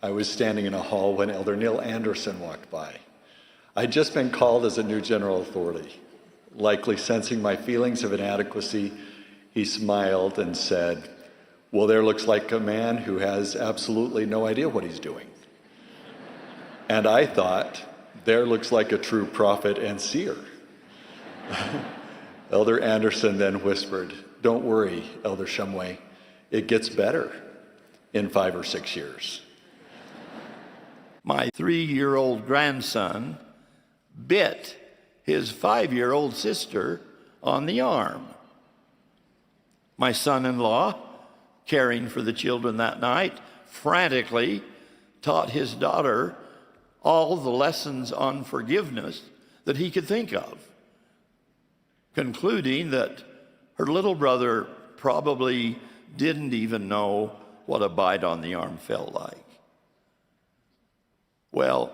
I was standing in a hall when Elder Neil Anderson walked by. I'd just been called as a new general authority. Likely sensing my feelings of inadequacy, he smiled and said, "Well, there looks like a man who has absolutely no idea what he's doing." And I thought, there looks like a true prophet and seer. Elder Anderson then whispered, "Don't worry, Elder Shumway, it gets better in 5 or 6 years." My 3-year-old grandson bit his 5-year-old sister on the arm. My son-in-law, caring for the children that night, frantically taught his daughter all the lessons on forgiveness that he could think of, concluding that her little brother probably didn't even know what a bite on the arm felt like. Well,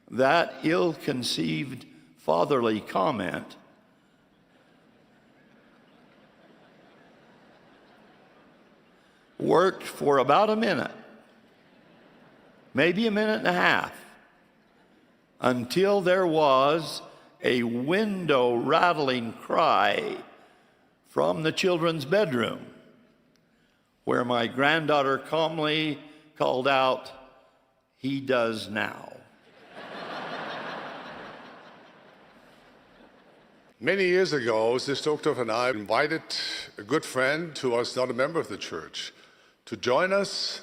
that ill-conceived fatherly comment worked for about a minute, maybe a minute and a half, until there was a window-rattling cry from the children's bedroom, where my granddaughter calmly called out, "He does now." Many years ago, Sister Uchtdorf and I invited a good friend who was not a member of the church to join us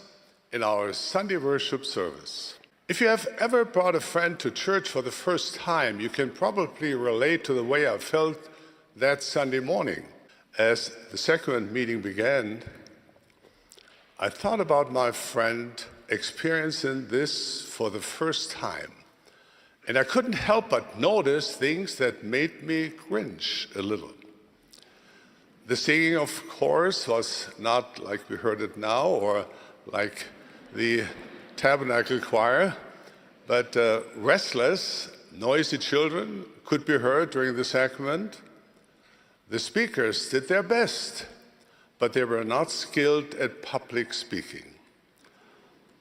in our Sunday worship service. If you have ever brought a friend to church for the first time, you can probably relate to the way I felt that Sunday morning. As the sacrament meeting began, I thought about my friend experiencing this for the first time. And I couldn't help but notice things that made me cringe a little. The singing, of course, was not like we heard it now or like the tabernacle choir, but restless, noisy children could be heard during the sacrament. The speakers did their best, but they were not skilled at public speaking.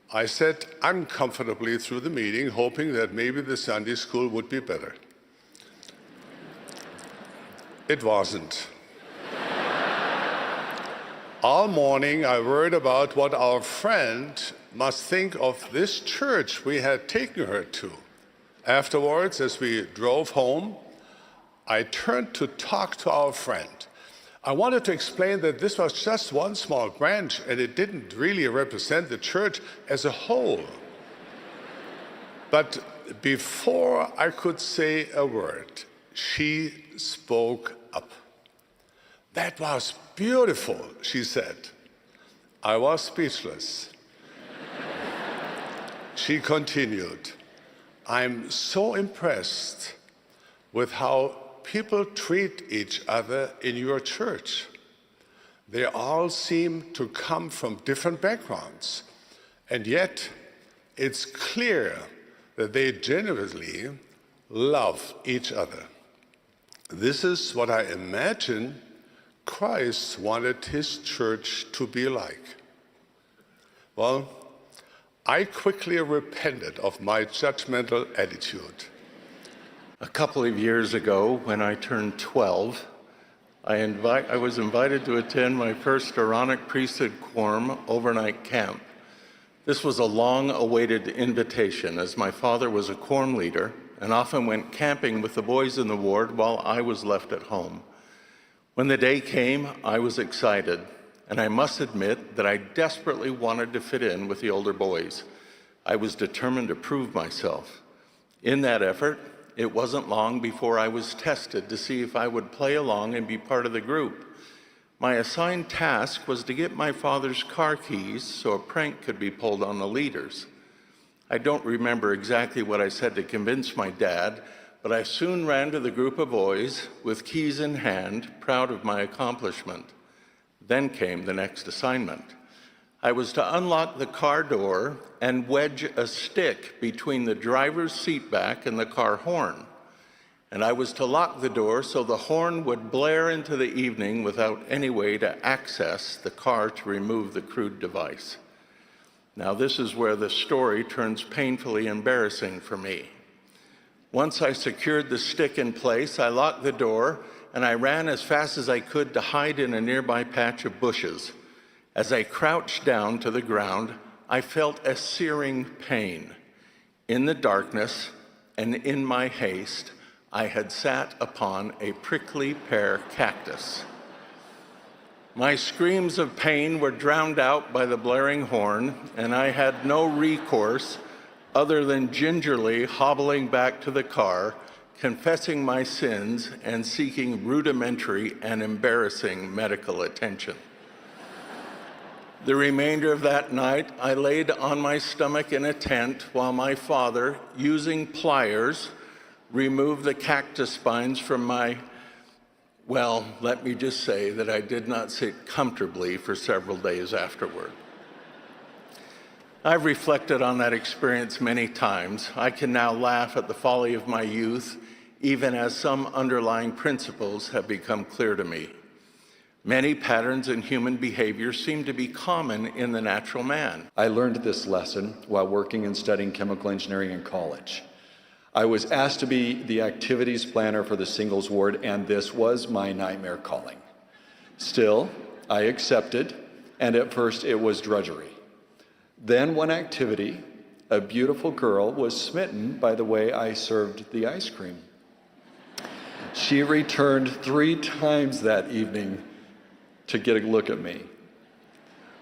I sat uncomfortably through the meeting, hoping that maybe the Sunday school would be better. It wasn't. All morning, I worried about what our friend must think of this church we had taken her to. Afterwards, as we drove home, I turned to talk to our friend. I wanted to explain that this was just one small branch and it didn't really represent the church as a whole. But before I could say a word, she spoke up. "That was beautiful," she said. I was speechless. She continued, "I'm so impressed with how people treat each other in your church. They all seem to come from different backgrounds, and yet it's clear that they genuinely love each other. This is what I imagine Christ wanted his church to be like." Well, I quickly repented of my judgmental attitude. A couple of years ago, when I turned 12, I was invited to attend my first Aaronic Priesthood Quorum overnight camp. This was a long-awaited invitation, as my father was a quorum leader and often went camping with the boys in the ward while I was left at home. When the day came, I was excited, and I must admit that I desperately wanted to fit in with the older boys. I was determined to prove myself. In that effort, it wasn't long before I was tested to see if I would play along and be part of the group. My assigned task was to get my father's car keys so a prank could be pulled on the leaders. I don't remember exactly what I said to convince my dad, but I soon ran to the group of boys with keys in hand, proud of my accomplishment. Then came the next assignment. I was to unlock the car door and wedge a stick between the driver's seat back and the car horn. And I was to lock the door so the horn would blare into the evening without any way to access the car to remove the crude device. Now, this is where the story turns painfully embarrassing for me. Once I secured the stick in place, I locked the door and I ran as fast as I could to hide in a nearby patch of bushes. As I crouched down to the ground, I felt a searing pain. In the darkness and in my haste, I had sat upon a prickly pear cactus. My screams of pain were drowned out by the blaring horn, and I had no recourse other than gingerly hobbling back to the car, confessing my sins and seeking rudimentary and embarrassing medical attention. The remainder of that night, I laid on my stomach in a tent while my father, using pliers, removed the cactus spines from my, well, let me just say that I did not sit comfortably for several days afterward. I've reflected on that experience many times. I can now laugh at the folly of my youth, even as some underlying principles have become clear to me. Many patterns in human behavior seem to be common in the natural man. I learned this lesson while working and studying chemical engineering in college. I was asked to be the activities planner for the singles ward, and this was my nightmare calling. Still, I accepted, and at first it was drudgery. Then one activity, a beautiful girl was smitten by the way I served the ice cream. She returned 3 times that evening to get a look at me.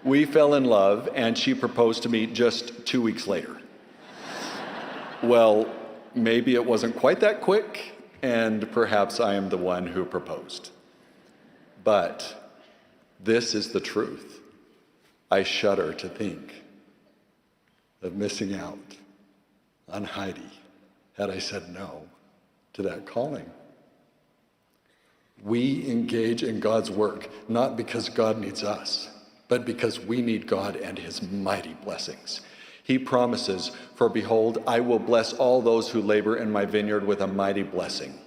We fell in love, and she proposed to me just 2 weeks later. Well, maybe it wasn't quite that quick, and perhaps I am the one who proposed. But this is the truth. I shudder to think of missing out on Heidi had I said no to that calling. We engage in God's work, not because God needs us, but because we need God and his mighty blessings. He promises, "For behold, I will bless all those who labor in my vineyard with a mighty blessing."